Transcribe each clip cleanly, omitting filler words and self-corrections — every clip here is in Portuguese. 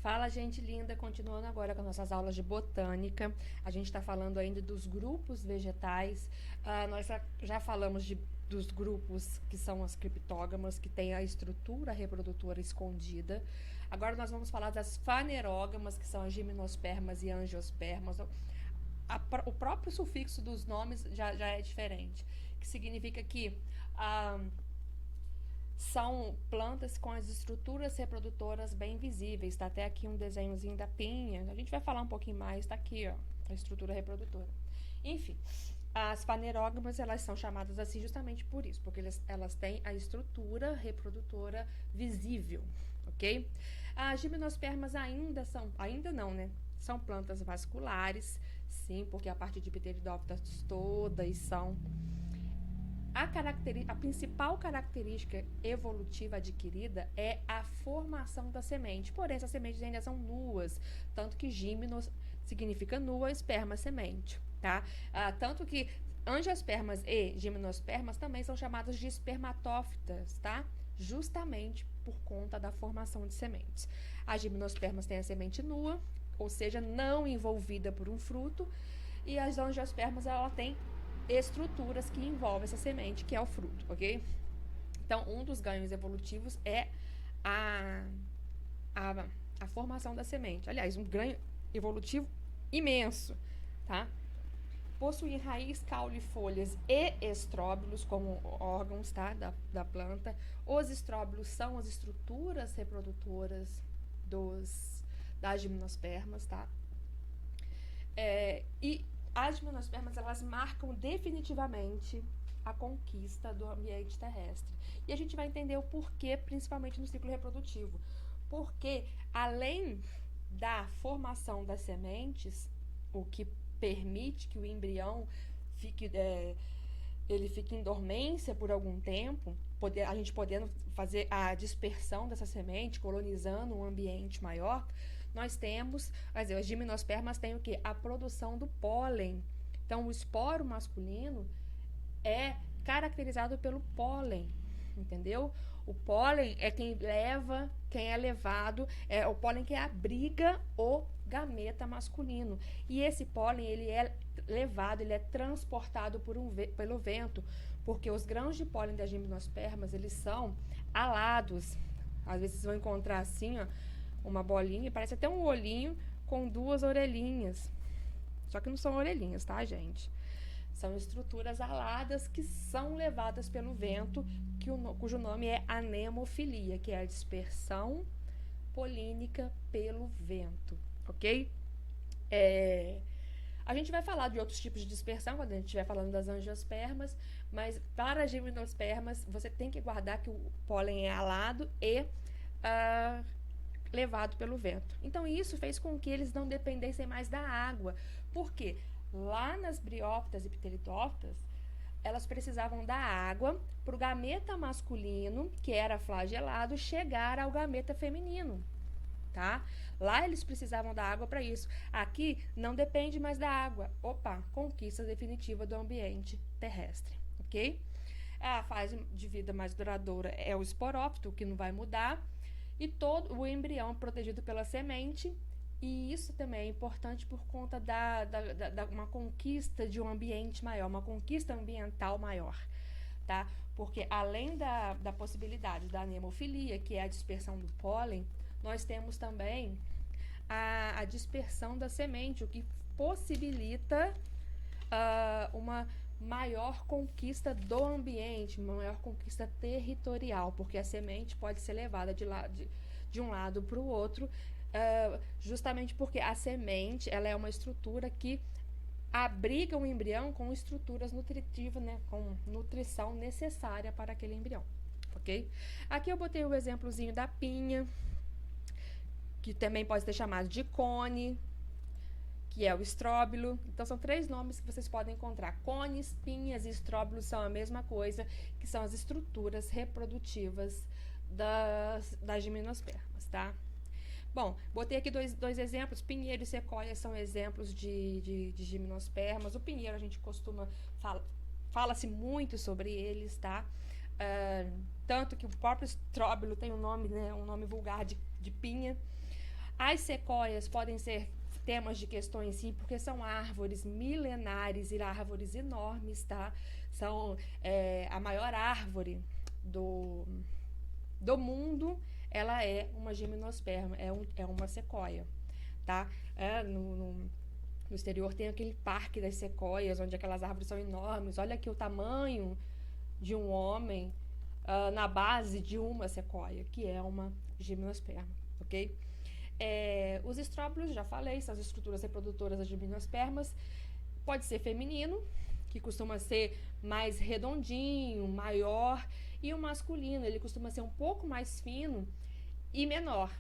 Fala, gente linda, continuando agora com nossas aulas de botânica. A gente está falando ainda dos grupos vegetais. Nós já falamos dos grupos que são as criptógamas, que têm a estrutura reprodutora escondida. Agora nós vamos falar das fanerógamas, que são as gimnospermas e angiospermas. O próprio sufixo dos nomes já é diferente, que significa que são plantas com as estruturas reprodutoras bem visíveis. Está até aqui um desenhozinho da pinha. A gente vai falar um pouquinho mais, está aqui, ó, a estrutura reprodutora. Enfim, as fanerógamas, elas são chamadas assim justamente por isso, porque elas têm a estrutura reprodutora visível, ok? As gimnospermas ainda não, né? São plantas vasculares, sim, porque a parte de pteridófitas todas são. A principal característica evolutiva adquirida é a formação da semente. Porém, essas sementes ainda são nuas, tanto que gimnos significa nua, esperma, semente, tá? Tanto que angiospermas e gimnospermas também são chamadas de espermatófitas, tá? Justamente por conta da formação de sementes. As gimnospermas têm a semente nua, ou seja, não envolvida por um fruto, e as angiospermas, ela tem estruturas que envolvem essa semente, que é o fruto, ok? Então, um dos ganhos evolutivos é a formação da semente. Aliás, um ganho evolutivo imenso, tá? Possuem raiz, caule, folhas e estróbilos como órgãos, tá? Da planta. Os estróbilos são as estruturas reprodutoras das gimnospermas, tá? E as gimnospermas, elas marcam definitivamente a conquista do ambiente terrestre. E a gente vai entender o porquê, principalmente no ciclo reprodutivo. Porque, além da formação das sementes, o que permite que o embrião fique em dormência por algum tempo, a gente podendo fazer a dispersão dessa semente, colonizando um ambiente maior, nós temos, as gimnospermas têm o quê? A produção do pólen. Então, o esporo masculino é caracterizado pelo pólen, entendeu? O pólen é quem é levado, é o pólen que abriga o gameta masculino. E esse pólen, ele é levado, ele é transportado pelo vento, porque os grãos de pólen das gimnospermas, eles são alados. Às vezes vocês vão encontrar assim, ó, uma bolinha, parece até um olhinho com duas orelhinhas. Só que não são orelhinhas, tá, gente? São estruturas aladas que são levadas pelo vento, cujo nome é anemofilia, que é a dispersão polínica pelo vento, ok? A gente vai falar de outros tipos de dispersão quando a gente estiver falando das angiospermas, mas para as gimnospermas você tem que guardar que o pólen é alado e levado pelo vento. Então, isso fez com que eles não dependessem mais da água. Por quê? Lá nas briófitas e pteridófitas, elas precisavam da água para o gameta masculino, que era flagelado, chegar ao gameta feminino, tá? Lá eles precisavam da água para isso. Aqui não depende mais da água. Opa, conquista definitiva do ambiente terrestre, ok? A fase de vida mais duradoura é o esporófito, que não vai mudar, e todo o embrião protegido pela semente. E isso também é importante por conta da uma conquista de um ambiente maior, uma conquista ambiental maior, tá? Porque além da possibilidade da anemofilia, que é a dispersão do pólen, nós temos também a dispersão da semente, o que possibilita uma maior conquista do ambiente, uma maior conquista territorial, porque a semente pode ser levada de um lado para o outro, justamente porque a semente, ela é uma estrutura que abriga o embrião com estruturas nutritivas, né, com nutrição necessária para aquele embrião, ok? Aqui eu botei o exemplozinho da pinha, que também pode ser chamado de cone, que é o estróbilo. Então, são 3 nomes que vocês podem encontrar. Cones, pinhas e estróbilos são a mesma coisa, que são as estruturas reprodutivas das gimnospermas, tá? Bom, botei aqui dois exemplos. Pinheiro e sequoia são exemplos de gimnospermas. O pinheiro, a gente costuma... Fala-se muito sobre eles, tá? Tanto que o próprio estróbilo tem um nome, né, um nome vulgar de pinha. As sequoias podem ser temas de questões, sim, porque são árvores milenares e árvores enormes, tá? São a maior árvore do mundo, ela é uma gimnosperma, é uma sequoia, tá? No exterior tem aquele parque das sequoias, onde aquelas árvores são enormes. Olha aqui o tamanho de um homem na base de uma sequoia, que é uma gimnosperma, ok? Os estróbilos, já falei, são as estruturas reprodutoras das gimnospermas. Pode ser feminino, que costuma ser mais redondinho, maior, e o masculino, ele costuma ser um pouco mais fino e menor,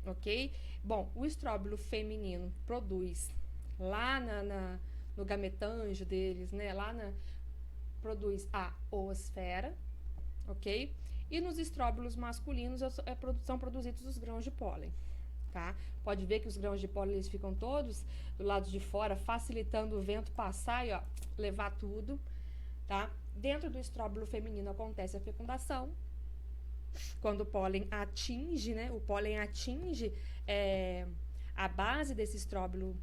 ok? Bom, o estróbilo feminino produz lá no gametanjo deles, né? Produz a oosfera, ok? E nos estróbilos masculinos são produzidos os grãos de pólen, tá? Pode ver que os grãos de pólen eles ficam todos do lado de fora, facilitando o vento passar e levar tudo, tá? Dentro do estróbilo feminino acontece a fecundação, quando o pólen atinge, né? O pólen atinge a base desse estróbilo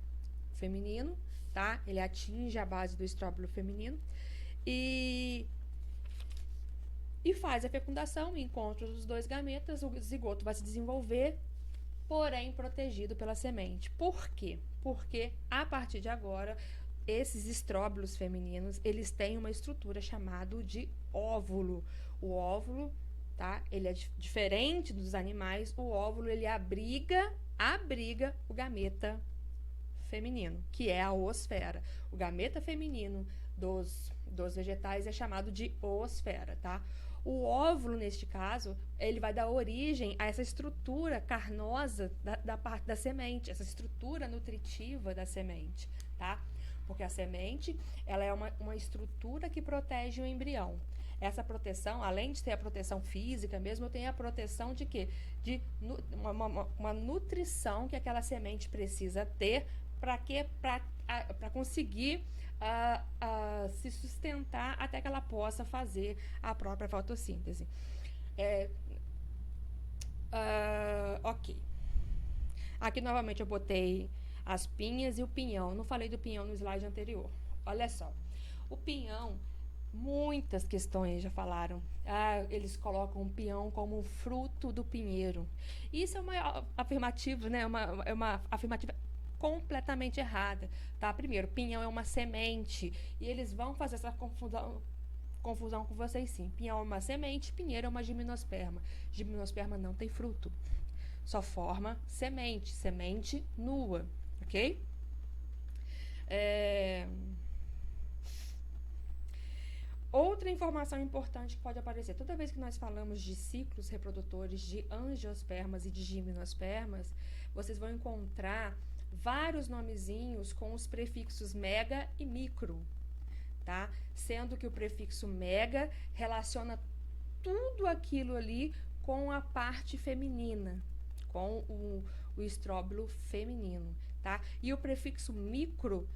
feminino, tá? Ele atinge a base do estróbilo feminino e faz a fecundação, encontro dos dois gametas, o zigoto vai se desenvolver, porém protegido pela semente. Por quê? Porque a partir de agora, esses estróbilos femininos, eles têm uma estrutura chamada de óvulo. O óvulo, tá? Ele é diferente dos animais. O óvulo, ele abriga o gameta feminino, que é a oosfera. O gameta feminino dos vegetais é chamado de oosfera, tá? O óvulo, neste caso, ele vai dar origem a essa estrutura carnosa da parte da semente, essa estrutura nutritiva da semente, tá? Porque a semente, ela é uma estrutura que protege o embrião. Essa proteção, além de ter a proteção física mesmo, eu tenho a proteção de quê? De uma nutrição que aquela semente precisa ter para conseguir se sustentar até que ela possa fazer a própria fotossíntese. Ok. Aqui novamente eu botei as pinhas e o pinhão. Não falei do pinhão no slide anterior. Olha só. O pinhão, muitas questões já falaram. Eles colocam o pinhão como um fruto do pinheiro. Isso é uma afirmativa, né? É uma afirmativa completamente errada, tá? Primeiro, pinhão é uma semente e eles vão fazer essa confusão com vocês, sim. Pinhão é uma semente, pinheiro é uma gimnosperma. Gimnosperma não tem fruto, só forma semente nua, ok? Outra informação importante que pode aparecer toda vez que nós falamos de ciclos reprodutores de angiospermas e de gimnospermas, vocês vão encontrar vários nomezinhos com os prefixos mega e micro, tá? Sendo que o prefixo mega relaciona tudo aquilo ali com a parte feminina, com o estróbilo feminino, tá? E o prefixo micro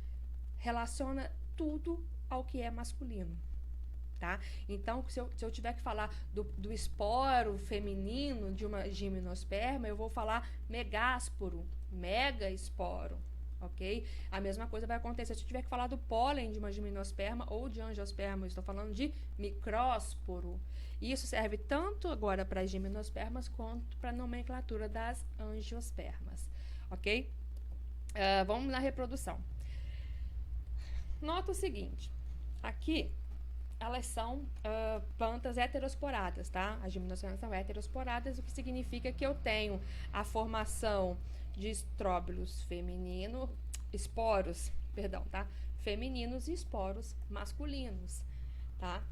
relaciona tudo ao que é masculino, tá? Então, se eu tiver que falar do esporo feminino de uma gimnosperma, eu vou falar megásporo, mega esporo, ok? A mesma coisa vai acontecer se eu tiver que falar do pólen de uma gimnosperma ou de angiosperma. Eu estou falando de micrósporo. E isso serve tanto agora para as gimnospermas quanto para a nomenclatura das angiospermas, ok? Vamos na reprodução. Nota o seguinte, aqui elas são plantas heterosporadas, tá? As gimnospermas são heterosporadas, o que significa que eu tenho a formação de estróbilos tá? Femininos e esporos masculinos, tá?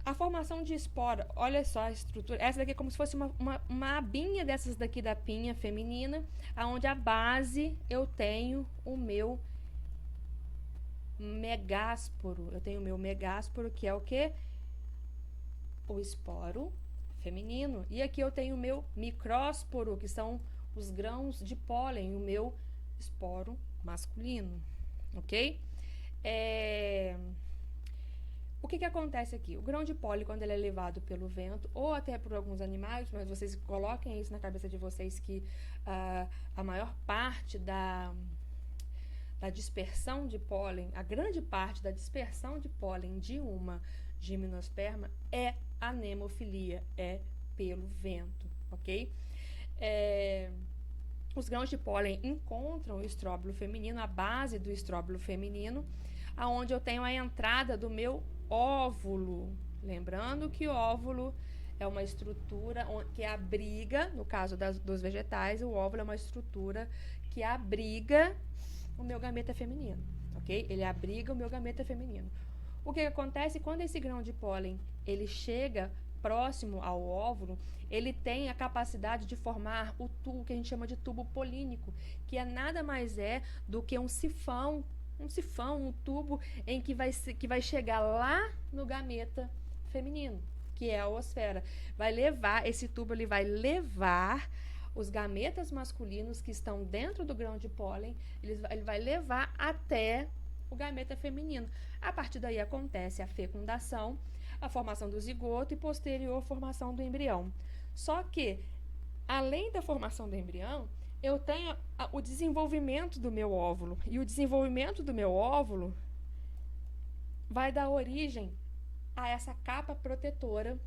A formação de esporo, olha só a estrutura, essa daqui é como se fosse uma abinha dessas daqui da pinha feminina, onde a base eu tenho o meu megásporo. Eu tenho o meu megásporo, que é o quê? O esporo feminino. E aqui eu tenho o meu micrósporo, que são os grãos de pólen, o meu esporo masculino, ok? O que acontece aqui? O grão de pólen, quando ele é levado pelo vento, ou até por alguns animais, mas vocês coloquem isso na cabeça de vocês que a maior parte da dispersão de pólen, a grande parte da dispersão de pólen de uma gimnosperma é anemofilia, é pelo vento, ok? Os grãos de pólen encontram o estróbilo feminino, a base do estróbilo feminino, aonde eu tenho a entrada do meu óvulo. Lembrando que o óvulo é uma estrutura que abriga, no caso dos vegetais, o óvulo é uma estrutura que abriga o meu gameta feminino, ok? Ele abriga o meu gameta feminino. O que acontece quando esse grão de pólen ele chega próximo ao óvulo, ele tem a capacidade de formar o tubo que a gente chama de tubo polínico, que é nada mais do que um sifão, um tubo em que vai chegar lá no gameta feminino, que é a oosfera. Esse tubo ele vai levar os gametas masculinos que estão dentro do grão de pólen, ele vai levar até o gameta feminino. A partir daí acontece a fecundação, a formação do zigoto e posterior formação do embrião. Só que, além da formação do embrião, eu tenho o desenvolvimento do meu óvulo. E o desenvolvimento do meu óvulo vai dar origem a essa capa protetora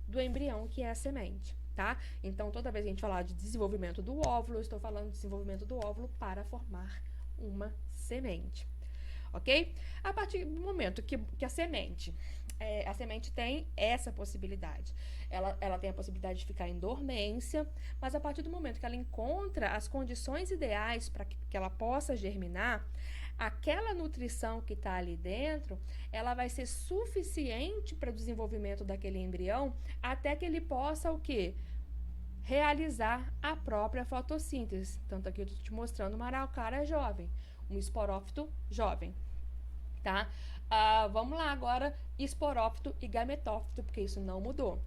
do embrião, que é a semente, tá? Então, toda vez que a gente falar de desenvolvimento do óvulo, eu estou falando de desenvolvimento do óvulo para formar uma semente, ok? A partir do momento que a semente tem essa possibilidade. Ela tem a possibilidade de ficar em dormência, mas a partir do momento que ela encontra as condições ideais para que ela possa germinar, aquela nutrição que está ali dentro, ela vai ser suficiente para o desenvolvimento daquele embrião até que ele possa o quê? Realizar a própria fotossíntese. Tanto aqui eu estou te mostrando uma araucária jovem, um esporófito jovem, tá? Vamos lá agora, esporófito e gametófito, porque isso não mudou.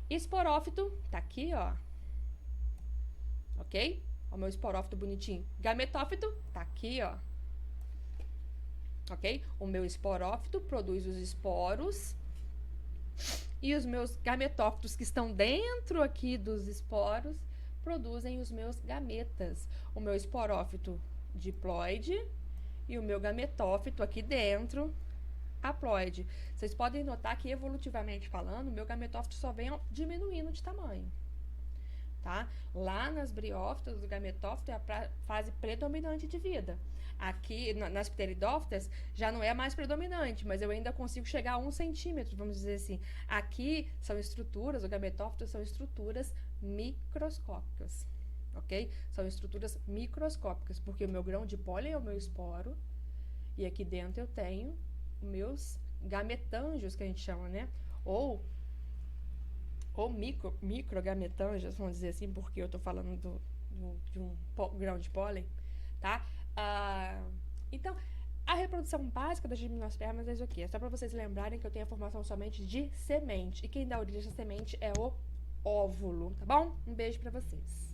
Esporófito tá aqui, ó. Ok? O meu esporófito bonitinho. Gametófito tá aqui, ó. Ok? O meu esporófito produz os esporos e os meus gametófitos que estão dentro aqui dos esporos produzem os meus gametas. O meu esporófito diploide e o meu gametófito aqui dentro haploide. Vocês podem notar que, evolutivamente falando, o meu gametófito só vem diminuindo de tamanho, tá? Lá nas briófitas, o gametófito é a fase predominante de vida. Aqui, nas pteridófitas, já não é mais predominante, mas eu ainda consigo chegar a 1 centímetro, vamos dizer assim. Aqui são estruturas, o gametófito são estruturas microscópicas, ok? São estruturas microscópicas, porque o meu grão de pólen é o meu esporo, e aqui dentro eu tenho meus gametângios, que a gente chama, né? Ou microgametângios, vamos dizer assim, porque eu tô falando de um grão de pólen, tá? Então, a reprodução básica das gimnospermas é isso aqui. É só para vocês lembrarem que eu tenho a formação somente de semente. E quem dá origem à semente é o óvulo, tá bom? Um beijo para vocês.